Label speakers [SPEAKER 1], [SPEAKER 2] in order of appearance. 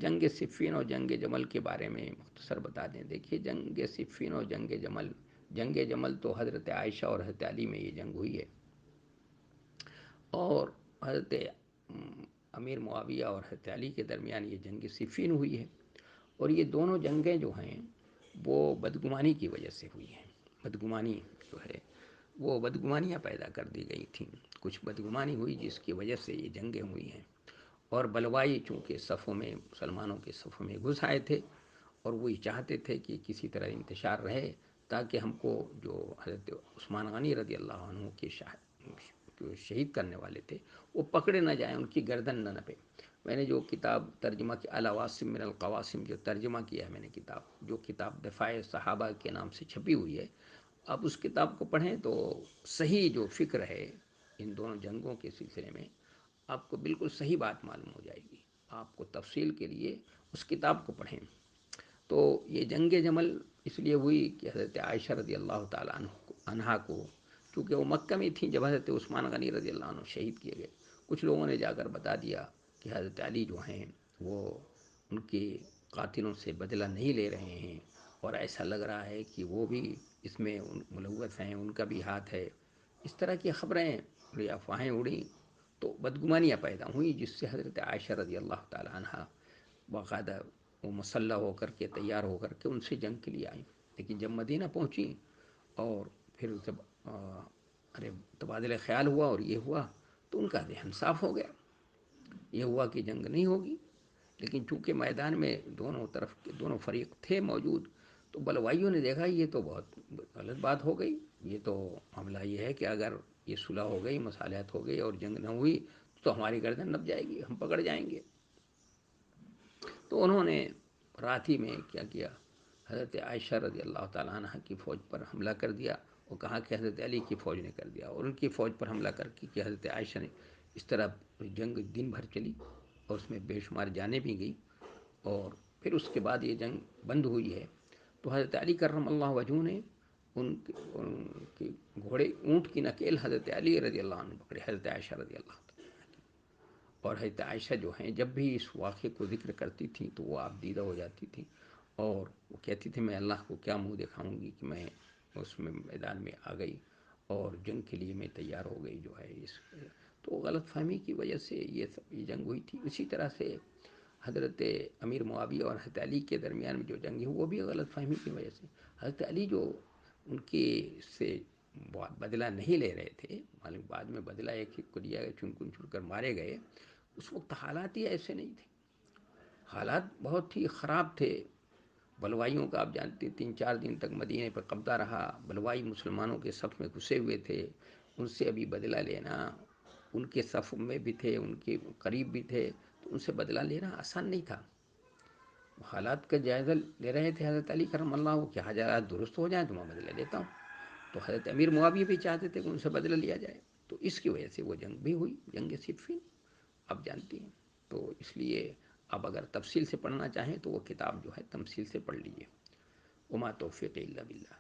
[SPEAKER 1] جنگ صفین اور جنگ جمل کے بارے میں مختصر بتا دیں. دیکھیے جنگ صفین اور جنگ جمل تو حضرت عائشہ اور حضرت علی میں یہ جنگ ہوئی ہے، اور حضرت امیر معاویہ اور حضرت علی کے درمیان یہ جنگ صفین ہوئی ہے. اور یہ دونوں جنگیں جو ہیں وہ بدگمانی کی وجہ سے ہوئی ہیں. بدگمانی جو ہے وہ بدگمانیاں پیدا کر دی گئی تھیں، کچھ بدگمانی ہوئی جس کی وجہ سے یہ جنگیں ہوئی ہیں. اور بلوائی چونکہ صفوں میں مسلمانوں کے صفوں میں گھس آئے تھے، اور وہی چاہتے تھے کہ کسی طرح انتشار رہے تاکہ ہم کو جو حضرت عثمان غنی رضی اللہ عنہ کے شہید کرنے والے تھے وہ پکڑے نہ جائیں، ان کی گردن نہ نپے. میں نے جو کتاب ترجمہ کی العواصم من القواسم جو ترجمہ کیا ہے میں نے جو کتاب دفاع صحابہ کے نام سے چھپی ہوئی ہے، آپ اس کتاب کو پڑھیں تو صحیح جو فکر ہے ان دونوں جنگوں کے سلسلے میں آپ کو بالکل صحیح بات معلوم ہو جائے گی. آپ کو تفصیل کے لیے اس کتاب کو پڑھیں. تو یہ جنگ جمل اس لیے ہوئی کہ حضرت عائشہ رضی اللہ تعالیٰ عنہا کو، چونکہ وہ مکہ میں تھیں جب حضرت عثمان غنی رضی اللہ عنہ شہید کیے گئے، کچھ لوگوں نے جا کر بتا دیا کہ حضرت علی جو ہیں وہ ان کے قاتلوں سے بدلہ نہیں لے رہے ہیں، اور ایسا لگ رہا ہے کہ وہ بھی اس میں ملوث ہیں، ان کا بھی ہاتھ ہے. اس طرح کی خبریں یا افواہیں اڑیں تو بدگمانیاں پیدا ہوئیں، جس سے حضرت عائشہ رضی اللہ تعالیٰ عنہ باقاعدہ وہ مسلح ہو کر کے تیار ہو کر کے ان سے جنگ کے لیے آئیں. لیکن جب مدینہ پہنچیں اور پھر جب تبادلہ خیال ہوا اور یہ ہوا تو ان کا ذہن صاف ہو گیا. یہ ہوا کہ جنگ نہیں ہوگی، لیکن چونکہ میدان میں دونوں طرف کے دونوں فریق تھے موجود، تو بلوائیوں نے دیکھا یہ تو بہت غلط بات ہو گئی. یہ تو معاملہ یہ ہے کہ اگر یہ صلح ہو گئی، مصالحت ہو گئی اور جنگ نہ ہوئی تو ہماری گردن نپ جائے گی، ہم پکڑ جائیں گے. تو انہوں نے رات ہی میں کیا کیا، حضرت عائشہ رضی اللہ تعالیٰ عنہ کی فوج پر حملہ کر دیا، اور کہا کہ حضرت علی کی فوج نے کر دیا. اور ان کی فوج پر حملہ کر کے کہ حضرت عائشہ نے اس طرح جنگ دن بھر چلی اور اس میں بے شمار جانیں بھی گئی. اور پھر اس کے بعد یہ جنگ بند ہوئی ہے تو حضرت علی کرم اللہ وجہہ نے ان کے گھوڑے اونٹ کی نکیل حضرت علی رضی اللہ عنہ پکڑے، حضرت عائشہ رضی اللہ عنہ. اور حضرت عائشہ جو ہیں جب بھی اس واقعے کو ذکر کرتی تھیں تو وہ آپ دیدہ ہو جاتی تھیں، اور وہ کہتی تھی میں اللہ کو کیا منہ دکھاؤں گی کہ میں اس میں میدان میں آ گئی اور جنگ کے لیے میں تیار ہو گئی جو ہے. تو غلط فہمی کی وجہ سے یہ جنگ ہوئی تھی. اسی طرح سے حضرت امیر معاویہ اور حضرت علی کے درمیان میں جو جنگ ہے وہ بھی غلط فہمی کی وجہ سے. حضرت علی جو ان کے سے بدلہ نہیں لے رہے تھے، معلوم بعد میں بدلہ ایک ایک کو لیا گیا، چن کر مارے گئے. اس وقت حالات ہی ایسے نہیں تھے، حالات بہت ہی خراب تھے. بلوائیوں کا آپ جانتے 3-4 دن تک مدینے پر قبضہ رہا. بلوائی مسلمانوں کے صف میں گھسے ہوئے تھے، ان سے ابھی بدلہ لینا، ان کے صف میں بھی تھے، ان کے قریب بھی تھے، تو ان سے بدلہ لینا آسان نہیں تھا. حالات کا جائزہ لے رہے تھے حضرت علی کرم اللہ کہ حالات درست ہو جائیں تو میں بدلہ لیتا ہوں. تو حضرت امیر معاویہ بھی چاہتے تھے کہ ان سے بدلہ لیا جائے. تو اس کی وجہ سے وہ جنگ بھی ہوئی، جنگ صفین آپ جانتی ہیں. تو اس لیے آپ اگر تفصیل سے پڑھنا چاہیں تو وہ کتاب جو ہے تفصیل سے پڑھ لیجیے. وما توفیق الا باللہ.